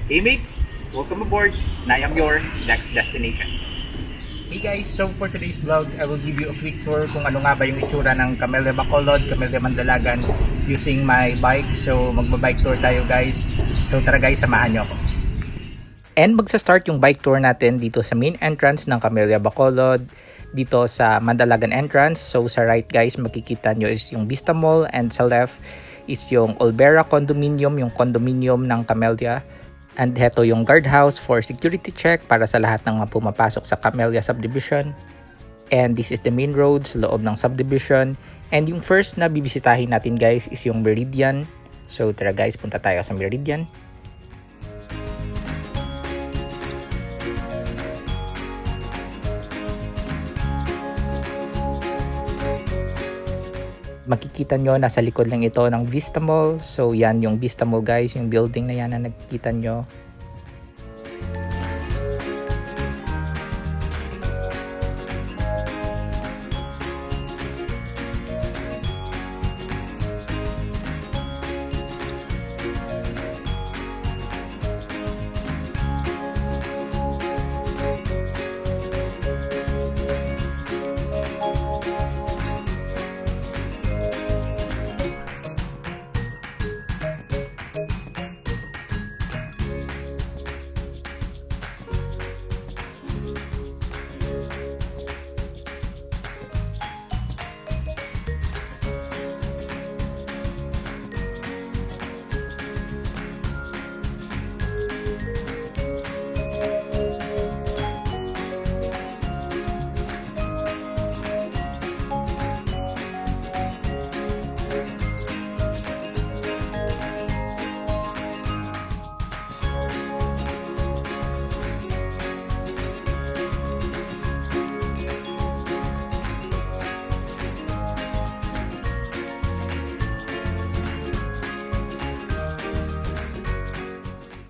Hey mates, welcome aboard, and I am your next destination. Hey guys, so for today's vlog, I will give you a quick tour kung ano nga ba yung itsura ng Camellia Bacolod, Camellia Mandalagan using my bike. So magba-bike tour tayo guys. So tara guys, samahan nyo ako. And magsa-start yung bike tour natin dito sa main entrance ng Camellia Bacolod, dito sa Mandalagan entrance. So sa right guys, makikita nyo is yung Vista Mall, and sa left is yung Olvera Condominium, yung condominium ng Camellia. And heto yung guardhouse for security check para sa lahat ng mga pumapasok sa Camellia subdivision. And this is the main road sa loob ng subdivision. And yung first na bibisitahin natin guys is yung Meridian. So tara guys, punta tayo sa Meridian. Makikita nyo, nasa likod lang ito ng Vista Mall. So yan yung Vista Mall guys, yung building na yan na nakikita nyo.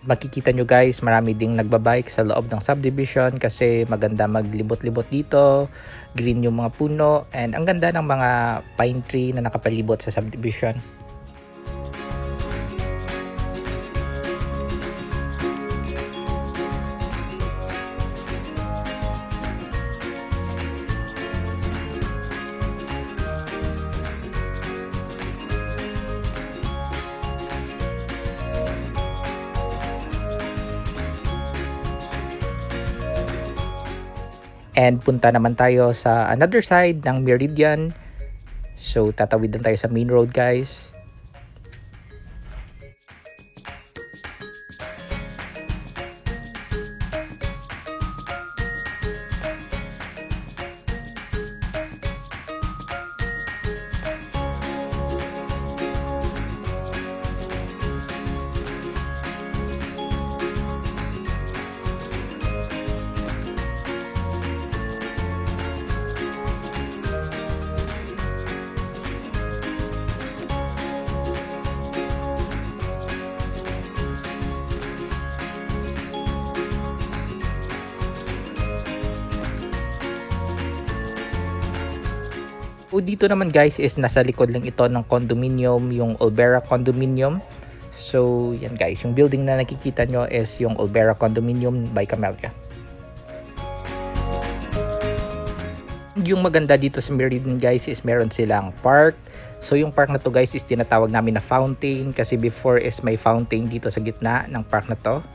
Makikita nyo guys, marami ding nagbabike sa loob ng subdivision kasi maganda maglibot-libot dito. Green yung mga puno, and ang ganda ng mga pine tree na nakapalibot sa subdivision. And punta naman tayo sa another side ng Meridian. So tatawid lang tayo sa main road guys. O dito naman guys is nasa likod lang ito ng condominium, yung Olvera Condominium. So yan guys, yung building na nakikita nyo is yung Olvera Condominium by Camellia. Yung maganda dito sa Meridian guys is meron silang park. So yung park na to guys is tinatawag namin na fountain kasi before is may fountain dito sa gitna ng park na to.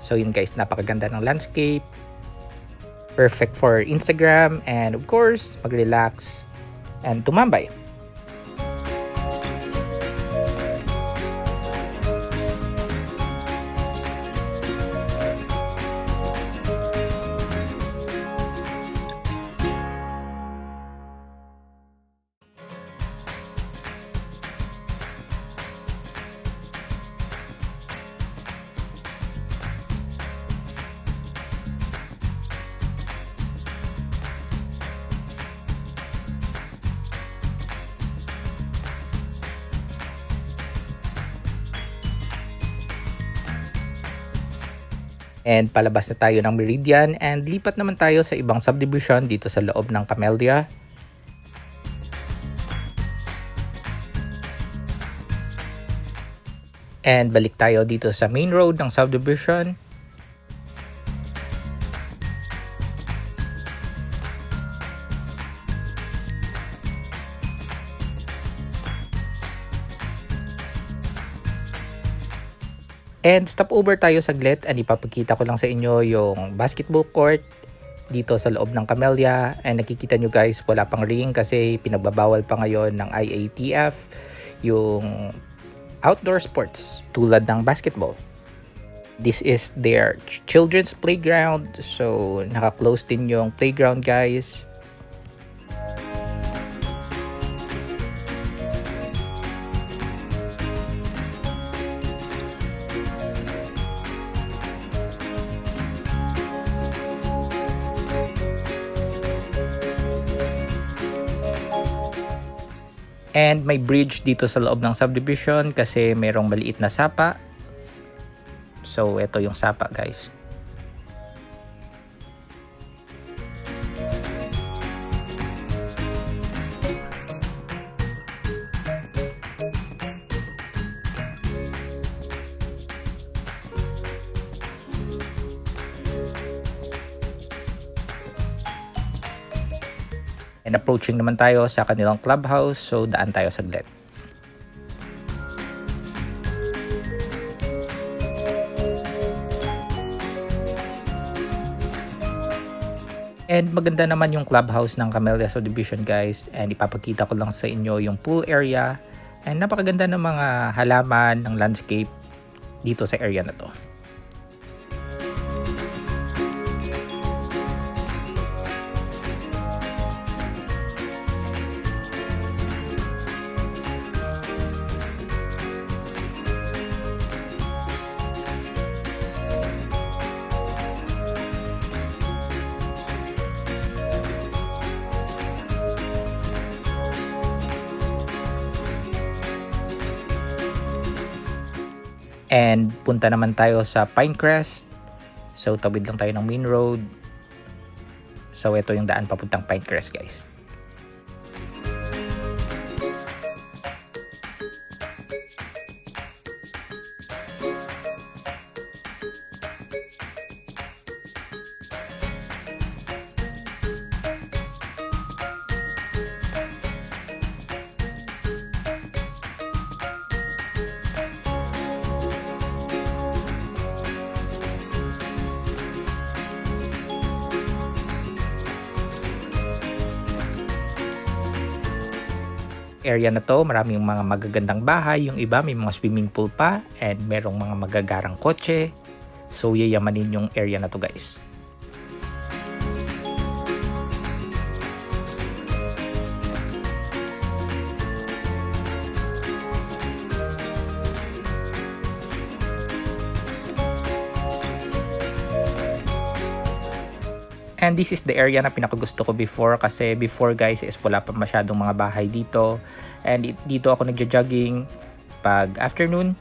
So yun guys, napakaganda ng landscape. Perfect for Instagram and of course mag-relax and tumambay. And palabas na tayo ng Meridian and lipat naman tayo sa ibang subdivision dito sa loob ng Camellia. And balik tayo dito sa main road ng subdivision. And stop over tayo saglit and ipapakita ko lang sa inyo yung basketball court dito sa loob ng Camellia. And nakikita nyo guys, wala pang ring kasi pinagbabawal pa ngayon ng IATF yung outdoor sports tulad ng basketball. This is their children's playground. So naka-close din yung playground guys. And may bridge dito sa loob ng subdivision kasi merong maliit na sapa. So, ito yung sapa guys. And approaching naman tayo sa kanilang clubhouse, so daan tayo saglit. And maganda naman yung clubhouse ng Camellia Subdivision guys, and ipapakita ko lang sa inyo yung pool area. And napakaganda ng mga halaman ng landscape dito sa area na to. And punta naman tayo sa Pinecrest. So tawid lang tayo ng main road. So ito yung daan papuntang Pinecrest guys. Area na to, maraming mga magagandang bahay, yung iba may mga swimming pool pa, and merong mga magagarang kotse. So yayamanin yung area na to guys. And this is the area na pinakagusto ko before kasi before guys is wala pa masyadong mga bahay dito. And dito ako nagja-jogging pag afternoon.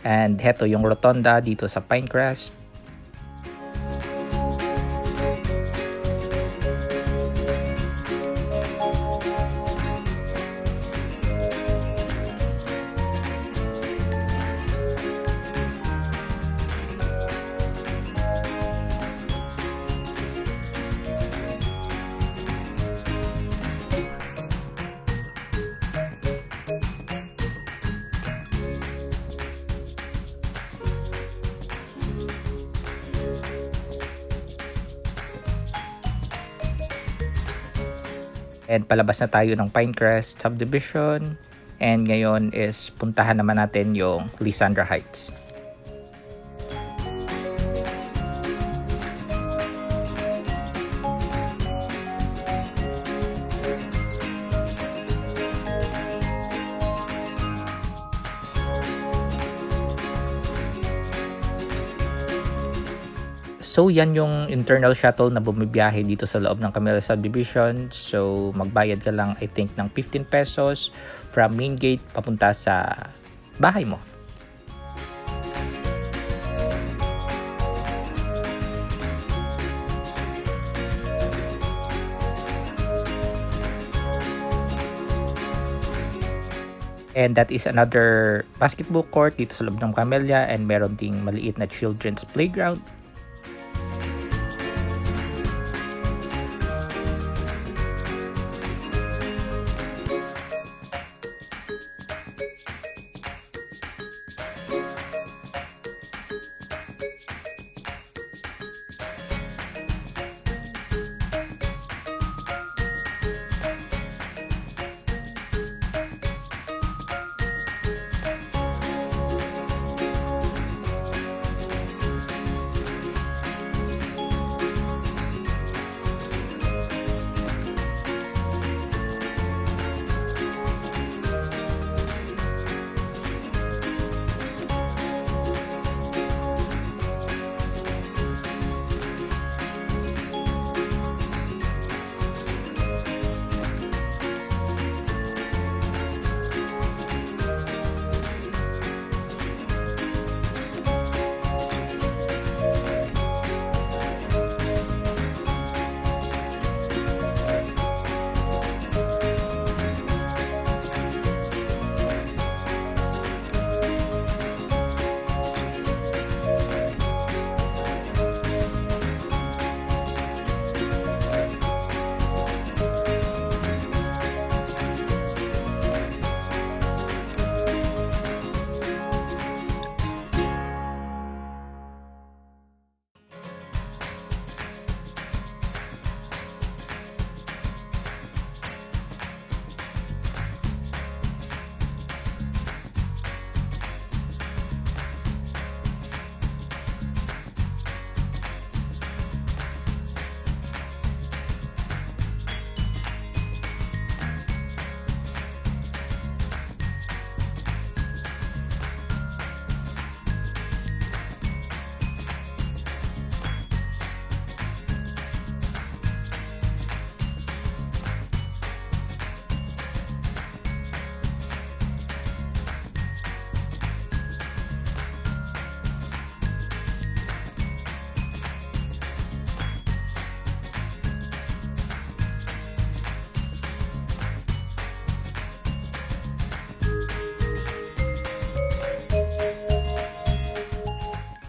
And heto yung rotonda dito sa Pinecrest. And palabas na tayo ng Pinecrest Subdivision. And ngayon is puntahan naman natin yung Lysandra Heights. So yan yung internal shuttle na bumibiyahe dito sa loob ng Camellia Subdivision. So magbayad ka lang I think ng 15 pesos from main gate papunta sa bahay mo. And that is another basketball court dito sa loob ng Camellia, and meron ding maliit na children's playground.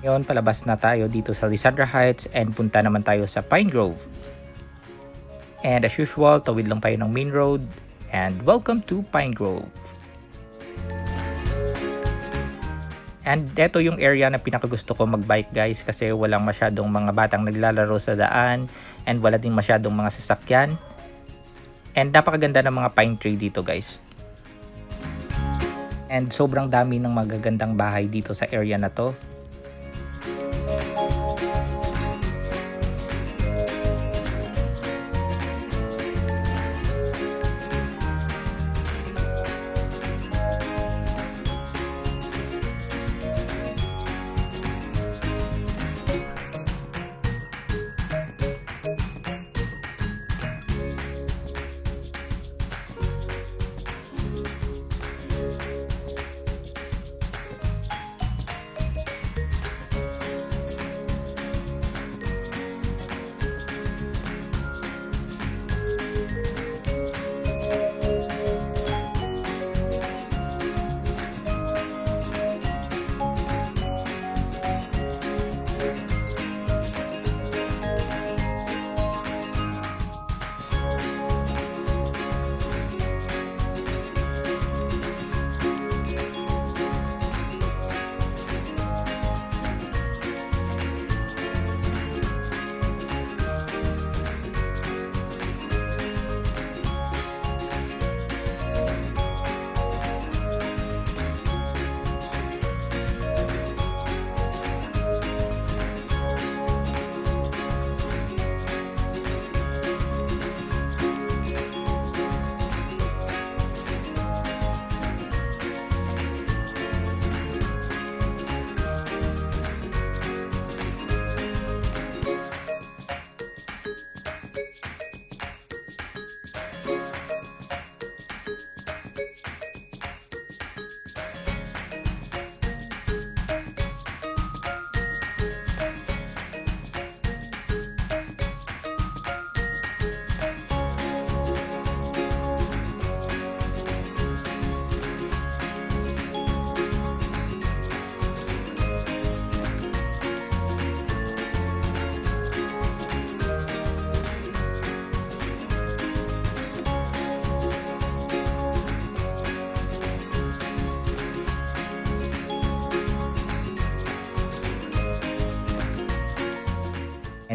Ngayon, palabas na tayo dito sa Lysandra Heights and punta naman tayo sa Pine Grove. And as usual, tawid lang tayo ng main road. And welcome to Pine Grove. And eto yung area na pinakagusto ko mag-bike guys, kasi walang masyadong mga batang naglalaro sa daan and wala din masyadong mga sasakyan. And napakaganda ng mga pine tree dito guys. And sobrang dami ng magagandang bahay dito sa area na to.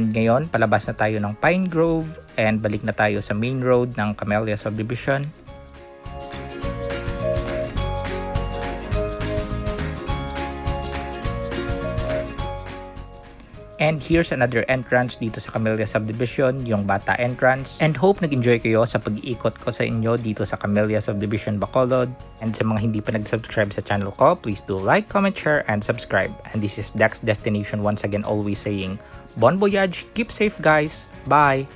And ngayon, palabas na tayo ng Pine Grove and balik na tayo sa main road ng Camellia Subdivision. And here's another entrance dito sa Camellia Subdivision, yung Bata entrance. And hope nag-enjoy kayo sa pag-iikot ko sa inyo dito sa Camellia Subdivision, Bacolod. And sa mga hindi pa nag-subscribe sa channel ko, please do like, comment, share, and subscribe. And this is Dex Destination once again always saying, Bon voyage, keep safe guys, bye!